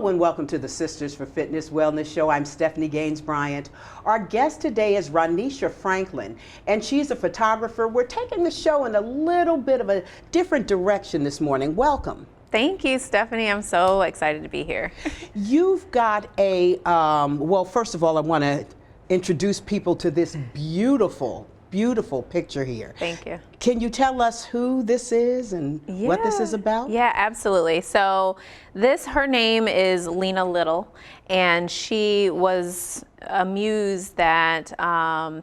Hello and welcome to the Sisters for Fitness Wellness Show. I'm Stephanie Gaines-Bryant. Our guest today is Rhonisha Franklin, and she's a photographer. We're taking the show in a little bit of a different direction this morning. Welcome. Thank you, Stephanie. I'm so excited to be here. You've got a, well, first of all, I want to introduce people to this beautiful picture here. Thank you. Can you tell us who this is and what this is about? Yeah, absolutely. So her name is Lena Little, and she was a muse that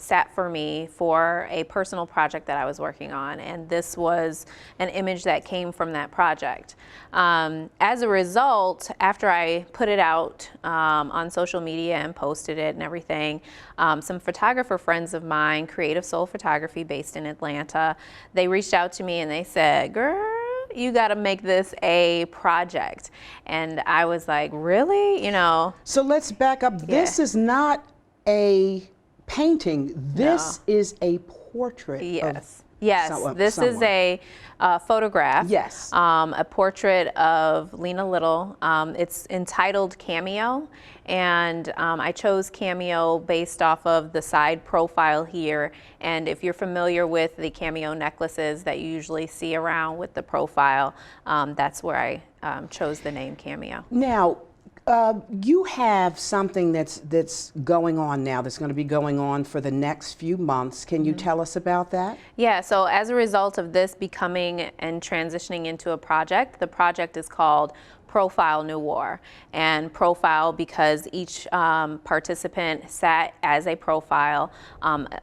sat for me for a personal project that I was working on, and this was an image that came from that project. As a result, after I put it out on social media and posted it and everything, some photographer friends of mine, Creative Soul Photography based in Atlanta, they reached out to me and they said, "Girl, you got to make this a project." And I was like, really? You know? So let's back up. Yeah. This is not a painting. This is a portrait. Yes. Yes, this someone. is a photograph. Yes. A portrait of Lena Little. It's entitled Cameo, and I chose Cameo based off of the side profile here. And if you're familiar with the cameo necklaces that you usually see around with the profile, that's where I chose the name Cameo. Now, you have something that's going on now, that's going to be going on for the next few months. Can you tell us about that? Yeah, so as a result of this becoming and transitioning into a project, the project is called Profile Noire, and profile because each participant sat as a profile,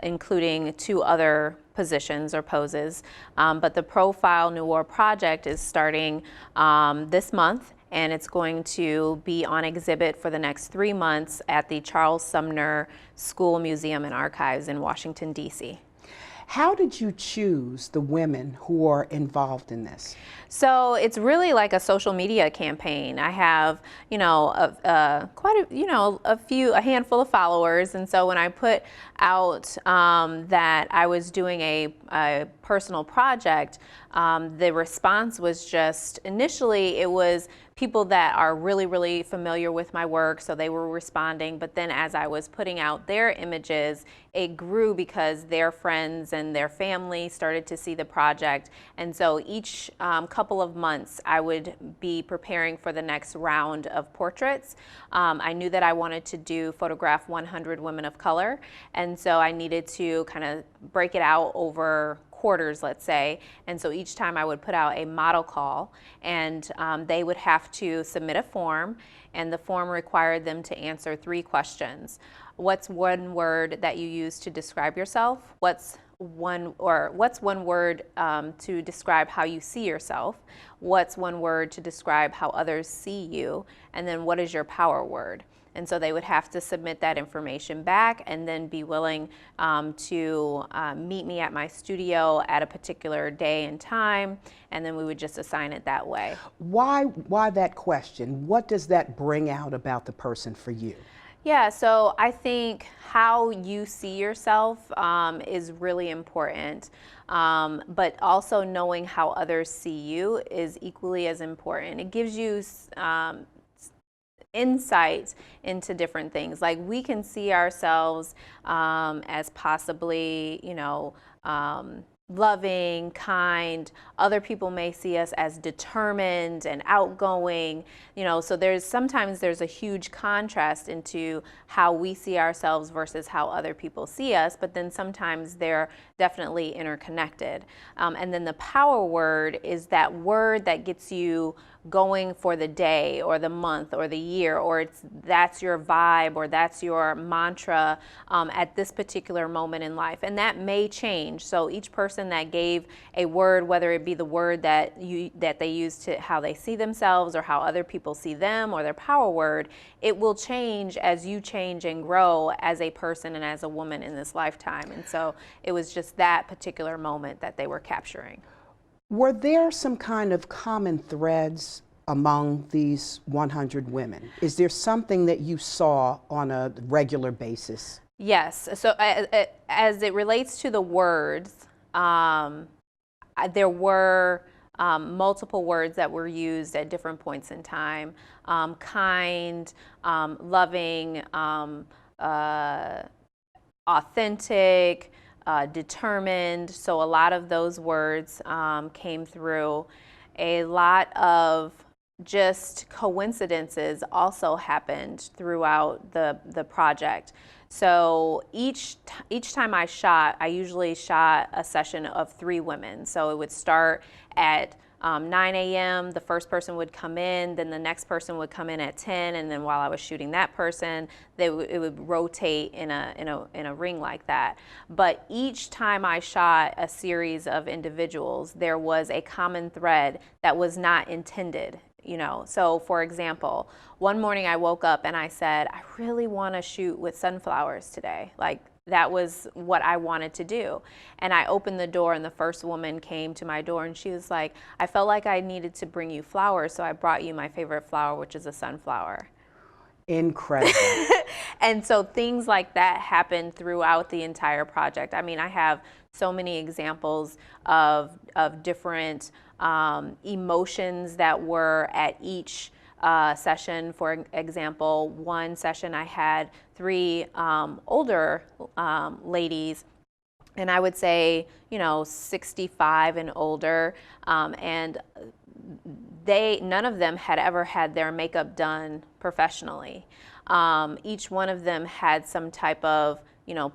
including 2 other positions or poses. But the Profile Noire project is starting this month, and it's going to be on exhibit for the next 3 months at the Charles Sumner School Museum and Archives in Washington, D.C. How did you choose the women who are involved in this? So it's really like a social media campaign. I have, you know, a handful of followers, and so when I put out that I was doing a personal project, the response was just, initially it was people that are really familiar with my work, so they were responding, but then as I was putting out their images, it grew because their friends and their family started to see the project. And so each couple of months I would be preparing for the next round of portraits. I knew that I wanted to photograph 100 women of color, and so I needed to kind of break it out over quarters, let's say, and so each time I would put out a model call, and they would have to submit a form, and the form required them to answer 3 questions. What's one word that you use to describe yourself? What's one word to describe how you see yourself? What's one word to describe how others see you? And then what is your power word? And so they would have to submit that information back and then be willing to meet me at my studio at a particular day and time, and then we would just assign it that way. Why that question? What does that bring out about the person for you? Yeah, so I think how you see yourself is really important, but also knowing how others see you is equally as important. It gives you insight into different things. Like, we can see ourselves as possibly, you know, loving, kind. Other people may see us as determined and outgoing, you know, so sometimes there's a huge contrast into how we see ourselves versus how other people see us, but then sometimes they're definitely interconnected. And then the power word is that word that gets you going for the day or the month or the year, or that's your vibe or that's your mantra at this particular moment in life, and that may change. So each person that gave a word, whether it be the word that they use to how they see themselves or how other people see them or their power word, it will change as you change and grow as a person and as a woman in this lifetime. And so it was just that particular moment that they were capturing. Were there some kind of common threads among these 100 women? Is there something that you saw on a regular basis? Yes. So as it relates to the words, there were multiple words that were used at different points in time: kind, loving, authentic, determined. So a lot of those words came through. A lot of just coincidences also happened throughout the project. So each time I shot, I usually shot a session of 3 women. So it would start at 9 a.m. The first person would come in, then the next person would come in at 10, and then while I was shooting that person, it would rotate in a ring like that. But each time I shot a series of individuals, there was a common thread that was not intended. So for example, one morning I woke up and I said, I really want to shoot with sunflowers today. Like, that was what I wanted to do. And I opened the door and the first woman came to my door and she was like, I felt like I needed to bring you flowers, so I brought you my favorite flower, which is a sunflower. Incredible. And so things like that happened throughout the entire project. I mean, I have so many examples of different emotions that were at each session. For example, one session I had 3 older ladies, and I would say 65 and older, and none of them had ever had their makeup done professionally. Each one of them had some type of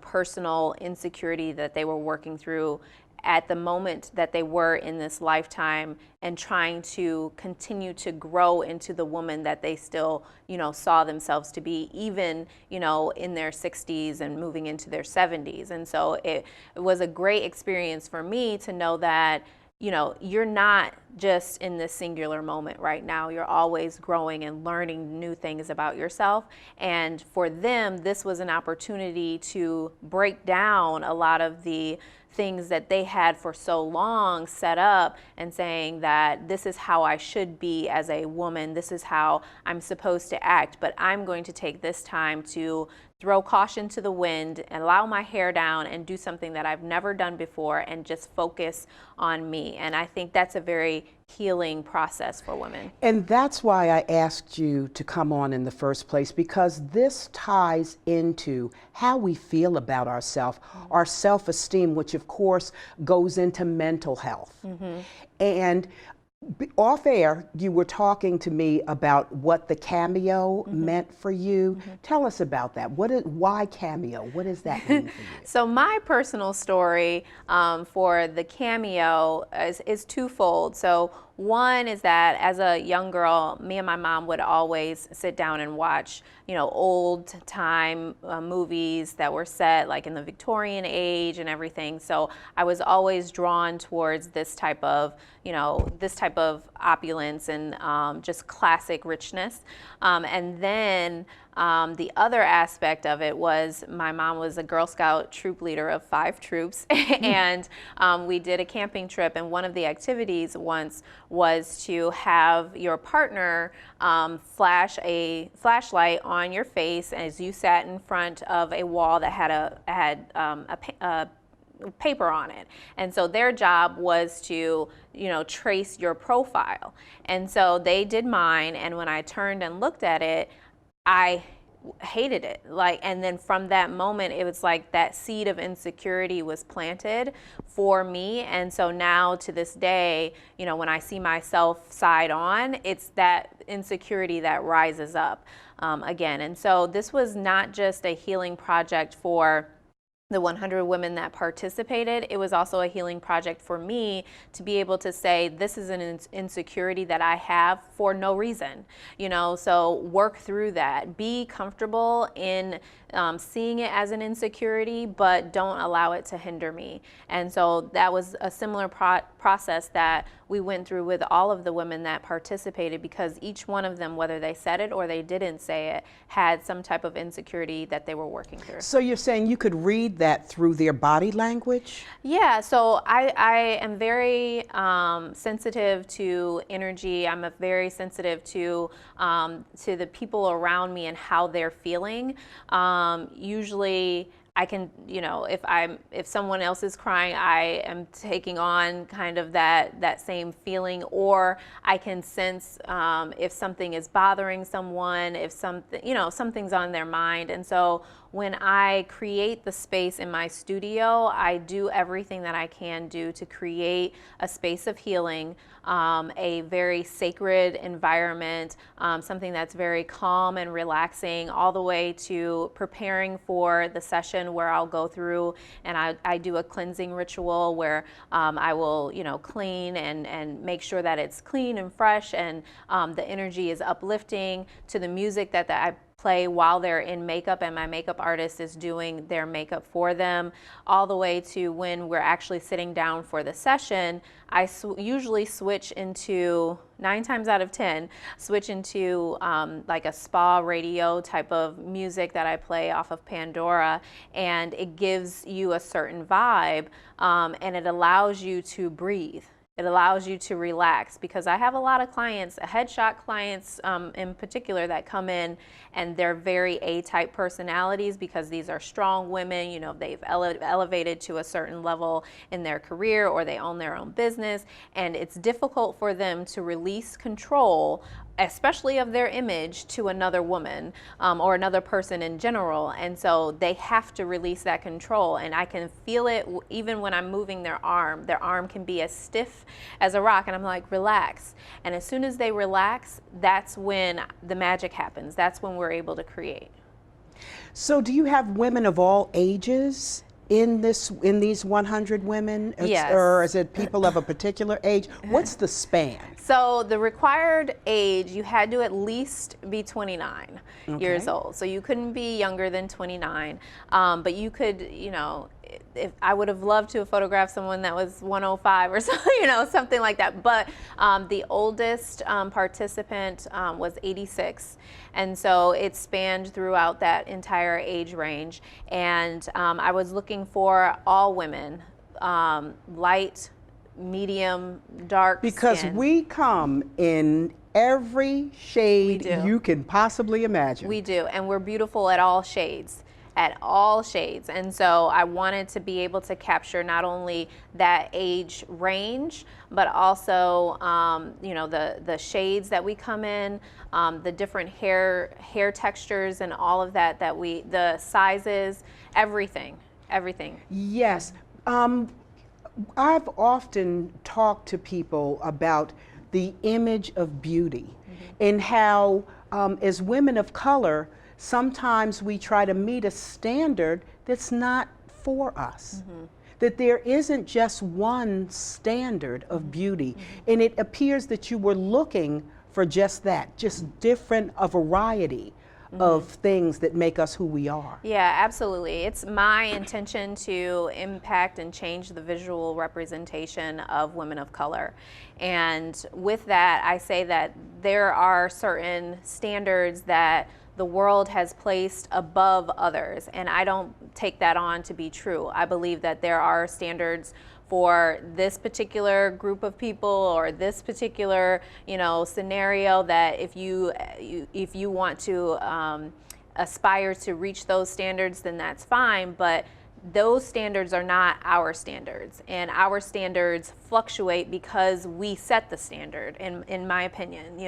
personal insecurity that they were working through at the moment that they were in this lifetime, and trying to continue to grow into the woman that they still, saw themselves to be, even, in their 60s and moving into their 70s. And so it was a great experience for me to know that, you're not just in this singular moment right now. You're always growing and learning new things about yourself. And for them, this was an opportunity to break down a lot of the things that they had for so long set up, and saying that this is how I should be as a woman, this is how I'm supposed to act, but I'm going to take this time to throw caution to the wind and allow my hair down and do something that I've never done before and just focus on me. And I think that's a very healing process for women. And that's why I asked you to come on in the first place, because this ties into how we feel about ourselves, our self-esteem, which of course goes into mental health. And off air, you were talking to me about what the cameo meant for you. Tell us about that. Why cameo? What does that mean for you? So my personal story for the cameo is twofold. So one is that as a young girl, me and my mom would always sit down and watch, old time movies that were set like in the Victorian age and everything. So I was always drawn towards this type of, opulence and just classic richness. And then the other aspect of it was my mom was a Girl Scout troop leader of 5 troops, and we did a camping trip, and one of the activities once was to have your partner flash a flashlight on your face as you sat in front of a wall that had a paper on it. And so their job was to, trace your profile. And so they did mine, and when I turned and looked at it, I hated it. And then from that moment, it was like that seed of insecurity was planted for me. And so now to this day, when I see myself side on, it's that insecurity that rises up again. And so this was not just a healing project for the 100 women that participated. It was also a healing project for me to be able to say, this is an insecurity that I have for no reason, so work through that. Be comfortable in seeing it as an insecurity, but don't allow it to hinder me. And so that was a similar process that we went through with all of the women that participated, because each one of them, whether they said it or they didn't say it, had some type of insecurity that they were working through. So you're saying you could read that through their body language? Yeah, so I am very sensitive to energy. I'm very sensitive to the people around me and how they're feeling. Usually I can, if someone else is crying, I am taking on kind of that same feeling, or I can sense if something is bothering someone, if something's on their mind. And so when I create the space in my studio, I do everything that I can do to create a space of healing, a very sacred environment, something that's very calm and relaxing, all the way to preparing for the session where I'll go through and I do a cleansing ritual where I will, clean and make sure that it's clean and fresh, and the energy is uplifting to the music that I play while they're in makeup and my makeup artist is doing their makeup for them, all the way to when we're actually sitting down for the session. I usually switch into, 9 times out of 10, switch into like a spa radio type of music that I play off of Pandora, and it gives you a certain vibe, and it allows you to breathe. It allows you to relax, because I have a lot of clients, headshot clients in particular, that come in and they're very A-type personalities, because these are strong women, they've elevated to a certain level in their career, or they own their own business, and it's difficult for them to release control, especially of their image, to another woman or another person in general. And so they have to release that control, and I can feel it even when I'm moving their arm. Their arm can be as stiff as a rock, and I'm like, relax. And as soon as they relax, that's when the magic happens. That's when we're able to create. So do you have women of all ages in these 100 women? Yes. Or is it people of a particular age? What's the span? So the required age, you had to at least be 29 years old. So you couldn't be younger than 29, but you could, if I would have loved to have photographed someone that was 105 or so, something like that. But the oldest participant was 86. And so it spanned throughout that entire age range. And I was looking for all women, light, medium, dark Because skin. we come in every shade you can possibly imagine. We do, and we're beautiful at all shades. And so I wanted to be able to capture not only that age range, but also the shades that we come in, the different hair textures and all of that the sizes, everything. Yes. I've often talked to people about the image of beauty, and how as women of color, sometimes we try to meet a standard that's not for us. That there isn't just one standard of beauty, and it appears that you were looking for just that, just a variety of things that make us who we are. Yeah, absolutely. It's my intention to impact and change the visual representation of women of color. And with that, I say that there are certain standards that the world has placed above others, and I don't take that on to be true. I believe that there are standards for this particular group of people, or this particular scenario, that if you want to aspire to reach those standards, then that's fine. But those standards are not our standards, and our standards fluctuate because we set the standard, in my opinion.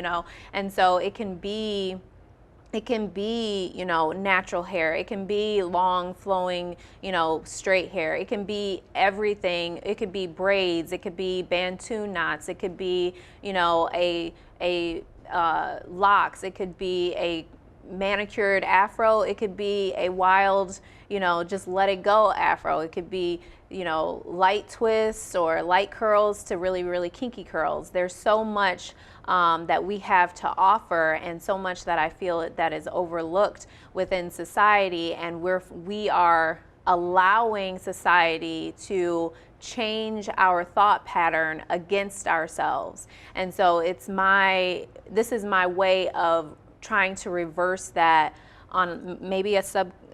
And so it can be natural hair. It can be long flowing, straight hair. It can be everything. It could be braids. It could be Bantu knots. It could be, locks. It could be a manicured afro. It could be a wild, just let it go afro. It could be, light twists or light curls to really, really kinky curls. There's so much that we have to offer, and so much that I feel that is overlooked within society, and we are allowing society to change our thought pattern against ourselves. And so this is my way of trying to reverse that on maybe a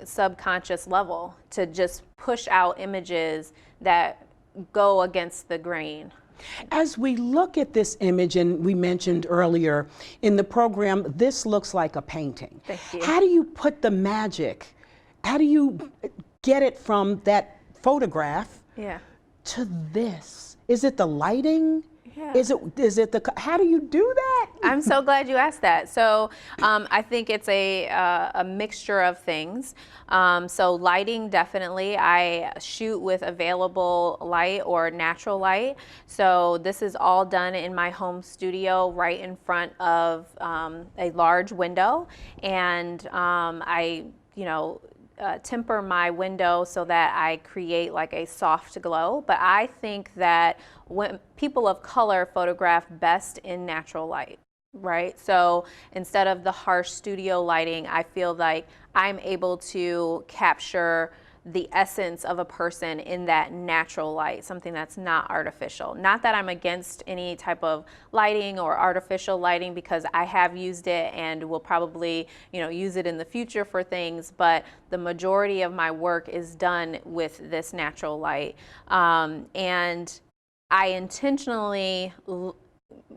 subconscious level, to just push out images that go against the grain. As we look at this image, and we mentioned earlier in the program, this looks like a painting. Thank you. How do you put the magic? How do you get it from that photograph Yeah. to this? Is it the lighting? Yeah. Is it the, how do you do that? I'm so glad you asked that. So I think it's a mixture of things. So lighting, definitely. I shoot with available light or natural light. So this is all done in my home studio right in front of a large window. And I, temper my window so that I create like a soft glow. But I think that when people of color photograph best in natural light, right? So instead of the harsh studio lighting, I feel like I'm able to capture the essence of a person in that natural light, something that's not artificial. Not that I'm against any type of lighting or artificial lighting, because I have used it and will probably, use it in the future for things, but the majority of my work is done with this natural light. And I intentionally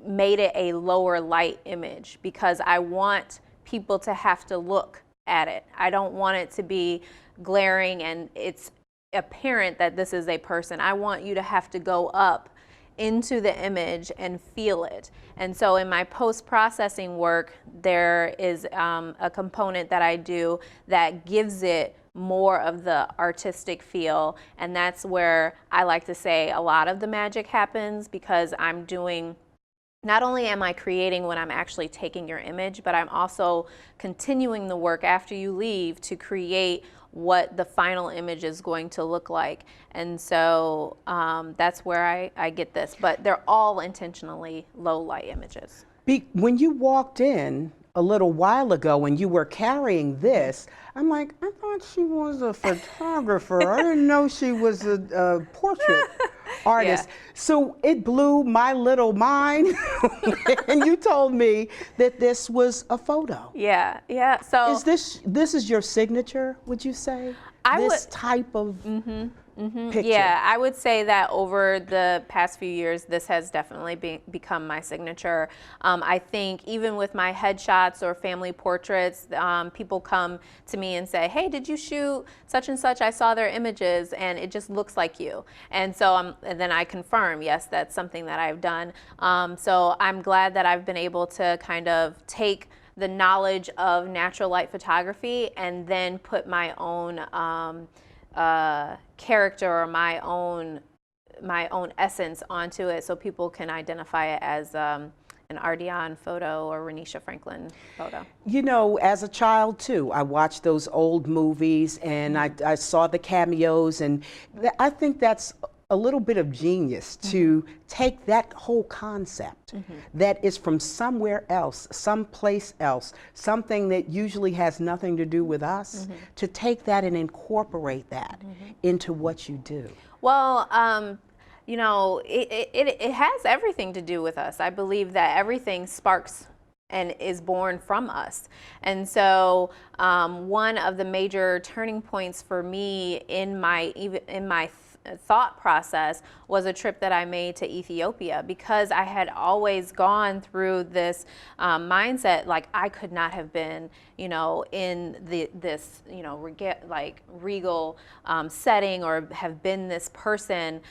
made it a lower light image because I want people to have to look at it. I don't want it to be glaring and it's apparent that this is a person. I want you to have to go up into the image and feel it. And so in my post-processing work, there is a component that I do that gives it more of the artistic feel, and that's where I like to say a lot of the magic happens, because I'm doing, not only am I creating when I'm actually taking your image, but I'm also continuing the work after you leave to create what the final image is going to look like. And so that's where I get this, but they're all intentionally low light images. When you walked in a little while ago and you were carrying this, I'm like, I thought she was a photographer. I didn't know she was a portrait artist. Yeah. So it blew my little mind. And you told me that this was a photo. Yeah, yeah. So is this is your signature, would you say? This type of picture. Yeah, I would say that over the past few years, this has definitely become my signature. I think even with my headshots or family portraits, people come to me and say, hey, did you shoot such and such? I saw their images and it just looks like you. And so and then I confirm, yes, that's something that I've done. So I'm glad that I've been able to kind of take the knowledge of natural light photography and then put my own character or my own essence onto it, so people can identify it as an Ardian photo or Rhonisha Franklin photo. As a child too, I watched those old movies and I saw the cameos, and I think that's a little bit of genius to take that whole concept that is from somewhere else, someplace else, something that usually has nothing to do with us, to take that and incorporate that into what you do. Well, it has everything to do with us. I believe that everything sparks and is born from us. And so one of the major turning points for me in my thought process was a trip that I made to Ethiopia, because I had always gone through this mindset, like I could not have been, in this, regal setting, or have been this person,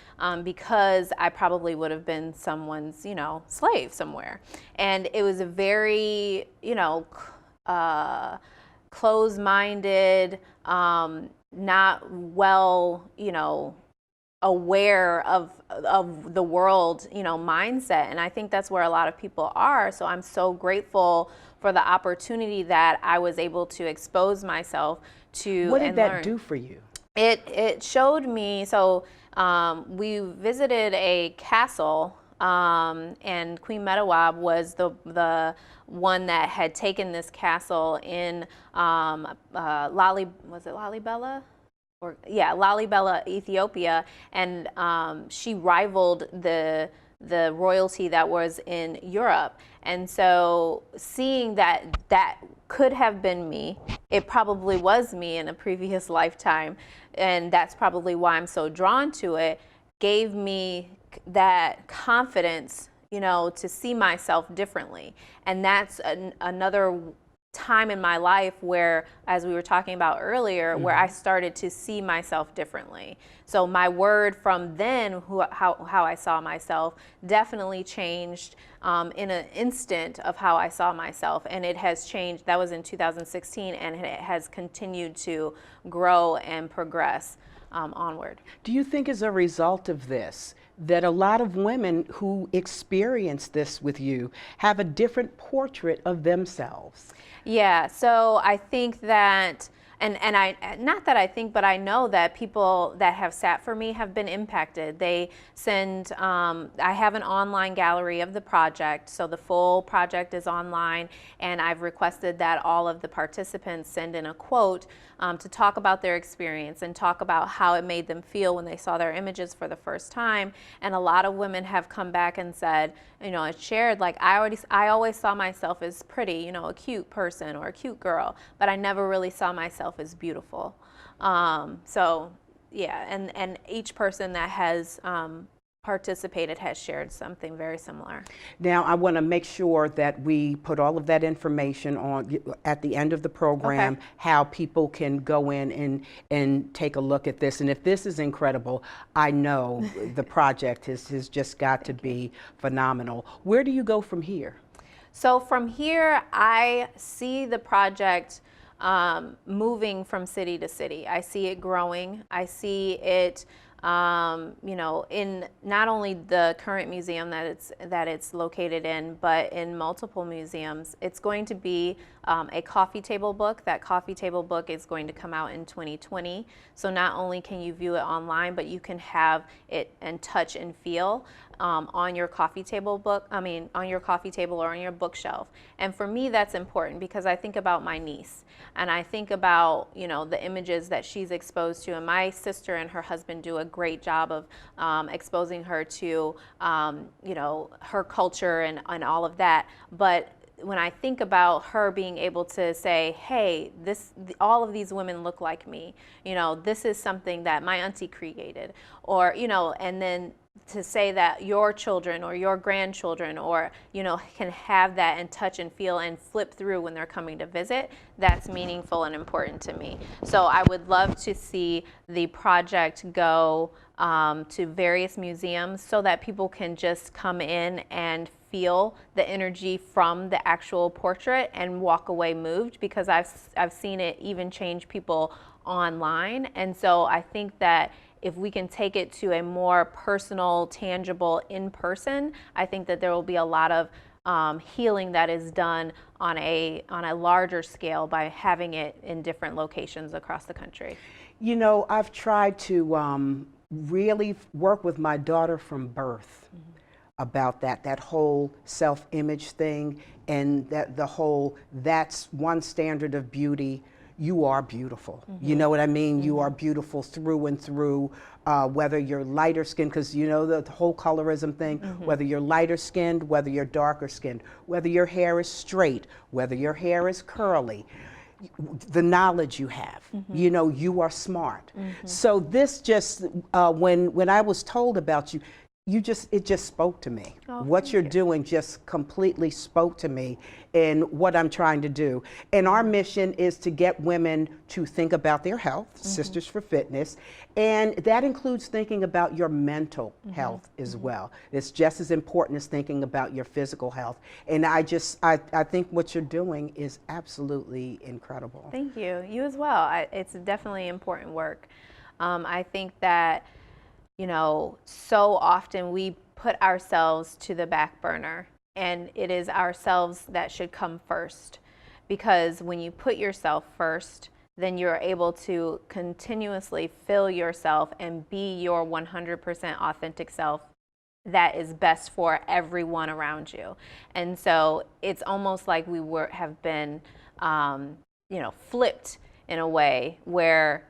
because I probably would have been someone's, slave somewhere. And it was a very, closed-minded, not well, aware of the world, mindset. And I think that's where a lot of people are. So I'm so grateful for the opportunity that I was able to expose myself to. What did that do for you? It showed me, so we visited a castle, and Queen Metawab was the one that had taken this castle in Lalibela? Lalibela, Ethiopia, and she rivaled the royalty that was in Europe. And so seeing that could have been me, it probably was me in a previous lifetime, and that's probably why I'm so drawn to it, gave me that confidence, to see myself differently. And that's another time in my life where, as we were talking about earlier, where I started to see myself differently. So my word from then, how I saw myself, definitely changed in an instant of how I saw myself. And it has changed. That was in 2016, and it has continued to grow and progress onward. Do you think as a result of this that a lot of women who experience this with you have a different portrait of themselves? Yeah, so I think that, and I, not that I think, but I know that people that have sat for me have been impacted. They send, I have an online gallery of the project, so the full project is online, and I've requested that all of the participants send in a quote to talk about their experience and talk about how it made them feel when they saw their images for the first time. And a lot of women have come back and said, you know, and shared, like, I always saw myself as pretty, you know, a cute person or a cute girl, but I never really saw myself as beautiful. So yeah, and each person that has participated has shared something very similar. Now, I want to make sure that we put all of that information on at the end of the program, Okay. how people can go in and take a look at this. And if this is incredible, I know the project has just got to be phenomenal. Where do you go from here? So from here, I see the project moving from city to city. I see it growing. I see it, you know, in not only the current museum that it's located in, but in multiple museums. It's going to be a coffee table book. That coffee table book is going to come out in 2020. So not only can you view it online, but you can have it and touch and feel on your coffee table book, on your coffee table or on your bookshelf. And for me, that's important because I think about my niece and I think about, you know, the images that she's exposed to. And my sister and her husband do a great job of exposing her to, you know, her culture and all of that. But when I think about her being able to say, hey, all of these women look like me, you know, this is something that my auntie created, or, you know, and then to say that your children or your grandchildren or, you know, can have that and touch and feel and flip through when they're coming to visit, that's meaningful and important to me. So I would love to see the project go to various museums so that people can just come in and feel the energy from the actual portrait and walk away moved, because I've seen it even change people online. And so I think that if we can take it to a more personal, tangible, in person, I think that there will be a lot of healing that is done on a larger scale by having it in different locations across the country. You know, I've tried to really work with my daughter from birth about that whole self-image thing, and that's one standard of beauty. You are beautiful. You know what I mean? You are beautiful through and through, whether you're lighter skinned, because you know the whole colorism thing, whether you're lighter skinned, whether you're darker skinned, whether your hair is straight, whether your hair is curly, the knowledge you have, you know, you are smart. So this just, when I was told about you, it just spoke to me. Oh, what you're doing just completely spoke to me in what I'm trying to do. And our mission is to get women to think about their health, Sisters for Fitness, and that includes thinking about your mental health as well. It's just as important as thinking about your physical health. And I think what you're doing is absolutely incredible. Thank you. You as well. It's definitely important work. I think that, you know, so often we put ourselves to the back burner, and it is ourselves that should come first, because when you put yourself first, then you're able to continuously fill yourself and be your 100% authentic self that is best for everyone around you. And so it's almost like we have been, you know, flipped in a way where,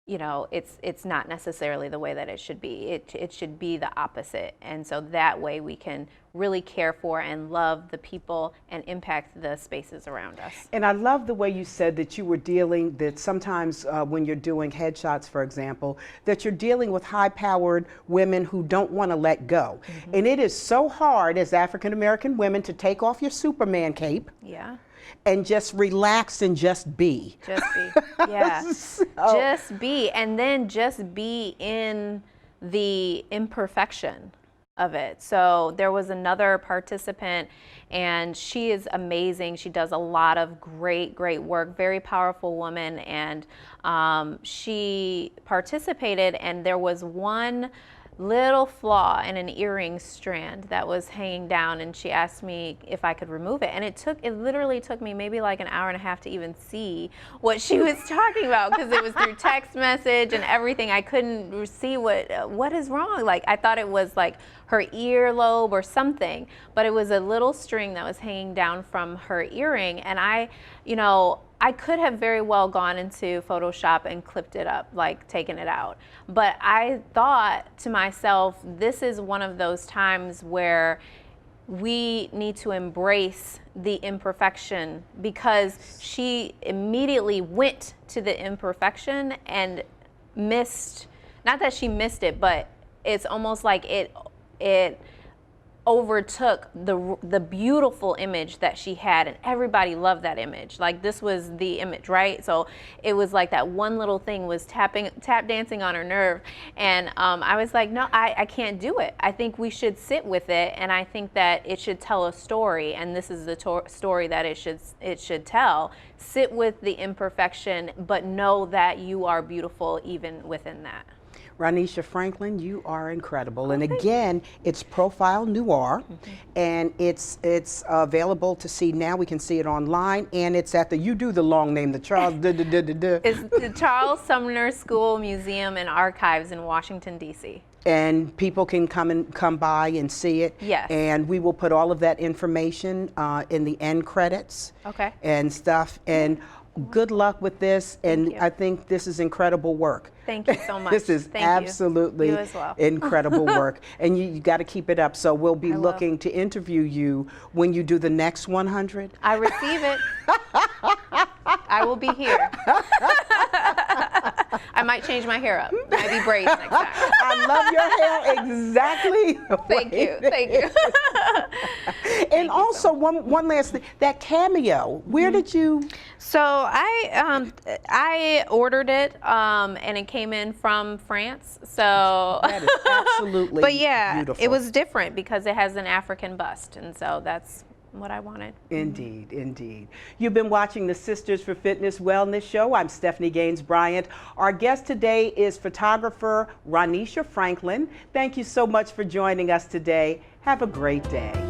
you know, it's not necessarily the way that it should be. It should be the opposite. And so that way we can really care for and love the people and impact the spaces around us. And I love the way you said that you were dealing, that sometimes when you're doing headshots, for example, that you're dealing with high-powered women who don't want to let go. And it is so hard as African-American women to take off your Superman cape. Yeah. and just relax and just be. Just be. Yeah. So- Just be. And then just be in the imperfection of it. So there was another participant, and she is amazing. She does a lot of great work, very powerful woman. And she participated, and there was one little flaw in an earring strand that was hanging down, and she asked me if I could remove it. And it literally took me maybe like an hour and a half to even see what she was talking about, because it was through text message and everything. I couldn't see what is wrong. Like, I thought it was like her earlobe or something, but it was a little string that was hanging down from her earring. And I could have very well gone into Photoshop and clipped it up, like taken it out. But I thought to myself, this is one of those times where we need to embrace the imperfection, because she immediately went to the imperfection and missed, not that she missed it, but it's almost like it overtook the beautiful image that she had, and everybody loved that image. Like, this was the image, right? So it was like that one little thing was tap dancing on her nerve, and I was like, no, I can't do it. I think we should sit with it, and I think that it should tell a story, and this is the story that it should tell. Sit with the imperfection, but know that you are beautiful even within that. Rhonisha Franklin, you are incredible. And again, it's Profile Noire, and it's available to see now. We can see it online, and it's at you do the long name, the Charles. It's the Charles Sumner School Museum and Archives in Washington, D.C. And people can come by and see it. Yes. And we will put all of that information in the end credits. Okay. And stuff. And good luck with this. And you. I think this is incredible work. Thank you so much. This is absolutely you as well. incredible work. And you got to keep it up. So we'll be looking to interview you when you do the next 100. I receive it. I will be here. I might change my hair up. Might be braids next time. I love your hair exactly. Thank you. Thank you. And also, one last thing, that cameo, where did you? So I ordered it, and it came in from France. So That is absolutely but yeah, beautiful. it was different because it has an African bust, and so that's what I wanted. Indeed, indeed. You've been watching the Sisters for Fitness Wellness Show. I'm Stephanie Gaines-Bryant. Our guest today is photographer Rhonisha Franklin. Thank you so much for joining us today. Have a great day.